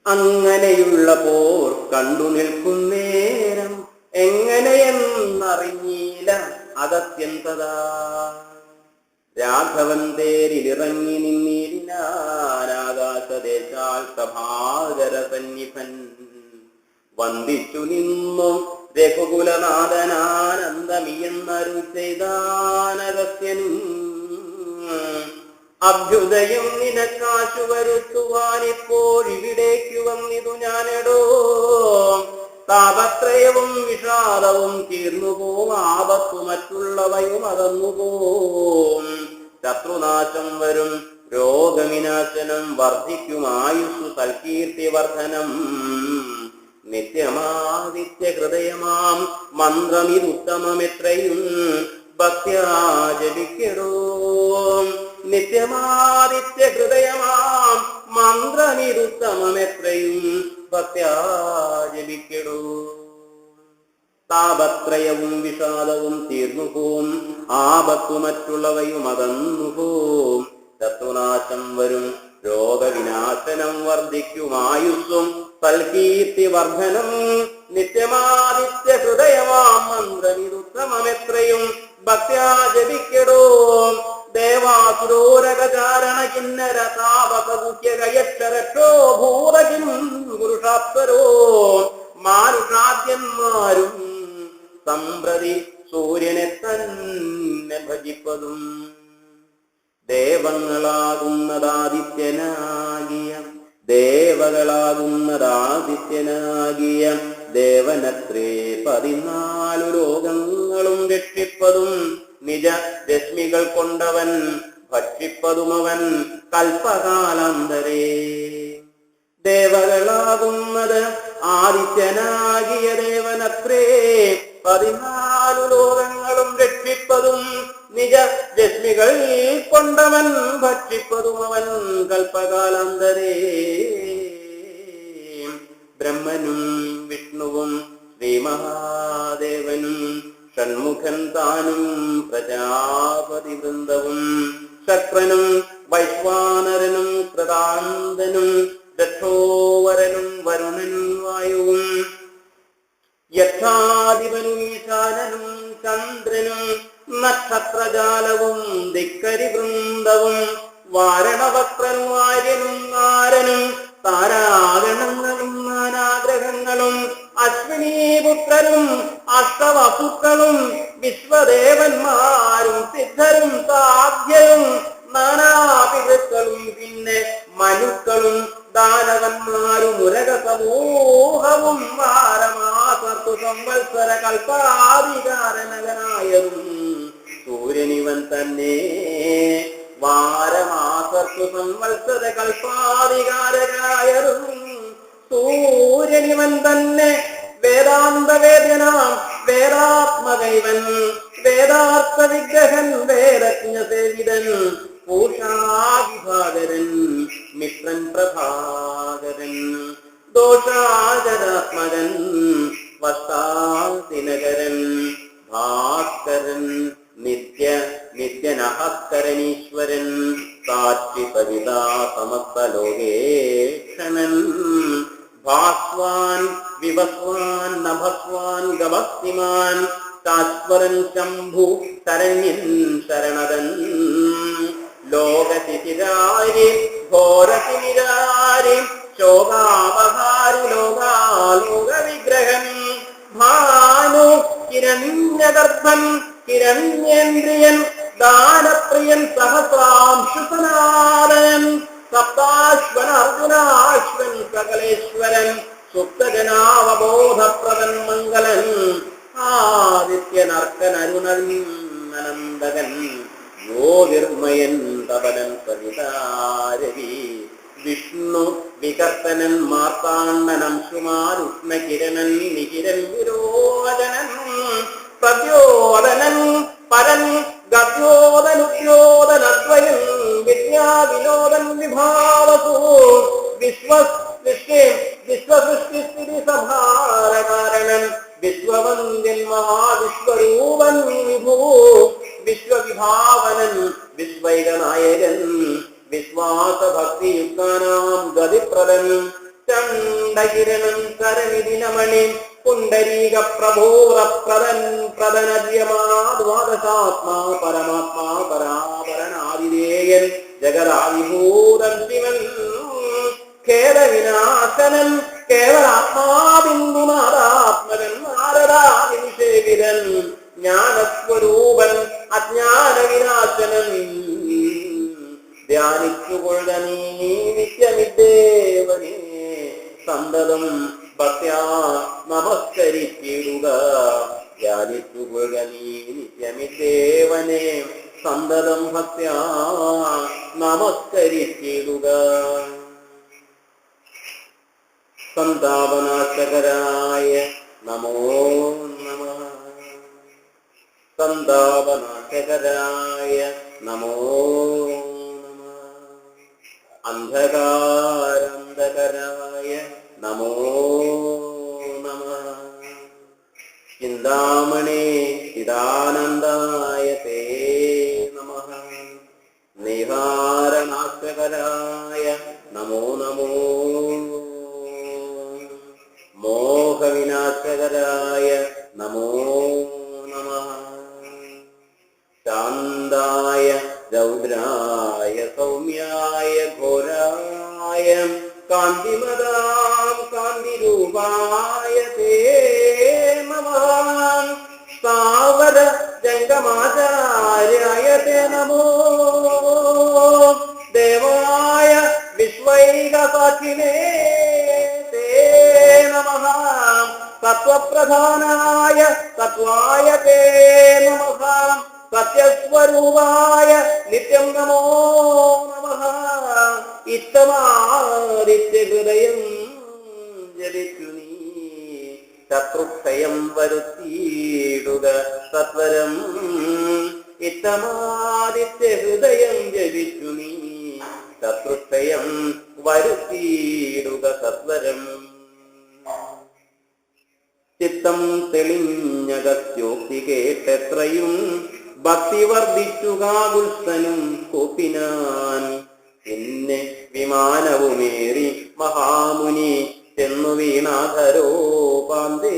അങ്ങനെയുള്ള പോർ കണ്ടു നിൽക്കുന്നേരം എങ്ങനെയെന്നറിഞ്ഞീല അതത്യന്തതാ. രാഘവൻ തേരിലിറങ്ങി നിന്നിരിനാനാകാശദേശാൽ പ്രഭാകര സന്നിഭൻ വന്ദിച്ചു നിന്നു രഘുകുലനാഥനാനന്ദമിയെന്നരുൾ ചെയ്താനഗസ്ത്യനും. അഭ്യുദയം നിനക്കാശു വരുത്തുവാനിപ്പോഴിവിടേക്കു വന്നിതു ഞാനെടോ. താപത്രയവും വിഷാദവും തീർന്നുപോം, ആപത്തു മറ്റുള്ളവയും അകന്നുപോം. ശത്രുനാശം വരും, രോഗവിനാശനം വർദ്ധിക്കുമായുസ്സു സൽകീർത്തി വർദ്ധനം. നിത്യമാദിത്യ ഹൃദയമാം മന്ത്രമിതുത്തമമെത്രയും ഭക്ത്യാ ജപിക്കടോ. നിത്യമാദിത്യ ഹൃദയമാം മന്ത്രമിതുത്തമമെത്രയും ഭക്ത്യാ ജപിക്കടോ. താപത്രയവും വിഷാദവും തീർന്നുപോം, ആപത്തു മറ്റുള്ളവയും അകന്നുപോം. ശത്രുനാശം വരും, രോഗവിനാശനം വർദ്ധിക്കുമായുസ്സും സൽകീർത്തി വർദ്ധനം. നിത്യമാദിത്യ ഹൃദയമാം മന്ത്രമിതുത്തമമെത്രയും ഭക്ത്യാ ജപിക്കടോ. ദേവാസുരോരകചാരണ കിന്നര താപകയക്ഷരക്ഷോ ഭൂതകിം പുരുഷാപ്സരോ മാനുഷാദ്യന്മാരും സമ്പ്രതി സൂര്യനെ തന്നെ ഭജിപ്പതും. ദേവങ്ങളാകുന്നതാദിത്യനാകിയ ദേവനത്രേ 14 ലോകങ്ങളും രക്ഷിപ്പതും. നിജ രശ്മികൾ കൊണ്ടവൻ ഭക്ഷിപ്പതുമവൻ കൽപ്പകാലാന്തരേ. ദേവകളാകുന്നത് ആദിത്യനാകിയ ദേവനത്രേ 14 ലോകങ്ങളും രക്ഷിപ്പതും. നിജ രശ്മികൾ കൊണ്ടവൻ ഭക്ഷിപ്പതുമവൻ കൽപ്പകാലാന്തരേ. ബ്രഹ്മനും വിഷ്ണുവും ശ്രീമഹാദേവനും ഷൺമുഖൻ താനും പ്രജാപതി വൃന്ദവും ശക്രനും വൈശ്വാനരനും കൃതാന്തനും ദക്ഷോവരനും വരുണനും വായുവും യഥാധിപനും ഈശാനനും ചന്ദ്രനും നക്ഷത്രജാലവും ധിക്കരി വൃന്ദവും വാരണവക്രനും ആര്യനും ആരനും താരാഗണങ്ങളും നാനാഗ്രഹങ്ങളും അശ്വിനീപുത്രരും അഷ്ടവസുക്കളും വിശ്വദേവന്മാരും സിദ്ധരും സാധ്യരും നാനാപിതൃക്കളും പിന്നെ മനുക്കളും ദാനവന്മാരും ഉരക സമൂഹവും വാരമാസർത്തു സംവത്സര കൽപ്പാധികാരനകനായതും സൂര്യനിവൻ തന്നെ. വാരമാസർത്തു സംവത്സര കൽപ്പാധികാരനായതും സൂര്യനിവൻ തന്നെ. വേദാന്തവേദ്യനാം വേദാത്മകൈവൻ വേദാർത്ഥ വിഗ്രഹൻ വേദജ്ഞസേവിതൻ പൂഷാവിഭാകരൻ മിത്രൻ പ്രഭാകരൻ ദോഷാചരാത്മകൻ വസ്താതിനകരൻ ഭാസ്കരൻ നിത്യനഹസ്കരനീശ്വരൻ സാക്ഷി സവിതാ സമസ്ത ലോകേക്ഷണൻ ഭാസ്വാൻ വിവസ്വാൻ നഭസ്വാൻ ഗവസ്തിമാൻ ശാശ്വരൻ ശംഭു ശരണ്യൻ ശരണദൻ ലോകശിശിരാരി ഘോരശിരാരി ശോകാപഹാരി ലോകാലോക വിഗ്രഹൻ ഭാനു കിരണ്യഗർഭൻ ഹിരണ്യേന്ദ്രിയൻ ദാനപ്രിയൻ സഹസ്രാംശുസനാദനൻ സപ്താശ്വൻ അർജുനാശ്വൻ സകലേശ്വരൻ സുപ്തജനാവബോധപ്രദൻ മംഗലൻ ആദിത്യനർക്കൻ അരുണൻ അനന്തകൻ ജ്യോതിർമയൻ തപനൻ സവിതാരവി വിഷ്ണു വികർത്തനൻ മാർത്താണ്ഡനം ശുമാരുഷ്ണകിരണൻ നികിരൻ വിരോചനൻ പ്രദ്യോദനൻ പരൻ ഗദ്യോദനുദ്യോദനദ്വയൻ വിദ്യാവിനോദൻ വിഭാവസു വിശ്വസൃഷ്ടിസ്ഥിതി സംഹാരകാരണൻ വിശ്വവന്ദ്യൻ മഹാവിശ്വരൂപൻ വിഭൂ വിശ്വവിഭാവനൻ വിശ്വൈകനായകൻ വിശ്വാസഭക്തിയുക്താനാം ഗതിപ്രദൻ ചണ്ഡകിരണം കരനിധിനമണി പുണ്ടരീക പ്രഭോരപ്രദൻ പ്രദനദ്യമാദ്വാദശാത്മാ പരമാത്മാ പരാപരനാദിദേയൻ ജഗദാദിഭൂതന്തിമൻ ഖേദവിനാശനൻ കേവലാത്മാബിന്ദുനാഥാത്മകൻ നാരദാദിനിഷേവിതൻ ജ്ഞാനസ്വരൂപൻ അജ്ഞാനവിനാശനൻ ധ്യാനിച്ചുകൊള്ളുക നീ നിത്യമിദ്ദേവനെ സന്തതം ഭക്ത്യാ നമസ്കരിച്ചിടുക. ധ്യാനിച്ചുകൊള്ളുക നീ നിത്യമിദ്ദേവനെ സന്തതം ഭക്ത്യാ നമസ്കരിച്ചിടുക. സന്താപനാശകരായ നമോ നമഃ. സന്താപനാശകരായ നമോ നമഃ. അന്ധകാരാന്തകരായ നമോ നമഃ. ചിന്താമണി ചിദാനന്ദായ തേ നമഃ. നിഹാരനാശകരായ നമോ നമോ. മോഹവിനാശകരായ നമോ നമഃ. ശാന്തായ രൗദ്രായ സൗമ്യായ ഘോരായ കാന്തിമതാം കാന്തിരൂപായ തേ നമഃ. സ്ഥാവര ജംഗമാചാര്യായ തേ നമോ. ദേവായ വിശ്വൈകസാഖിനേ തേ നമഃ. സത്വപ്രധാനായ സത്വായ തേ നമഃ. സത്യസ്വരൂപായ നിത്യം നമോ നമഃ. ഇത്തമാദിത്യഹൃദയം ജലിച്ചു നീ ശത്രുക്ഷയം വരുത്തിയിടുക സത്വരം. ഇത്തമാദിത്യഹൃദയം ജലിച്ചു നീ ശത്രുക്ഷയം വരുത്തിയിടുക സത്വരം. ചിത്തം തെളിഞ്ഞകത്യോക്തി കേട്ടെത്രയും ഭക്തി വർദ്ധിച്ചു കാകുൽസനും കോപ്പിനാൻ. പിന്നെ വിമാനവുമേറി മഹാമുനി ചെന്നു വീണാധരോ പാന്തേ.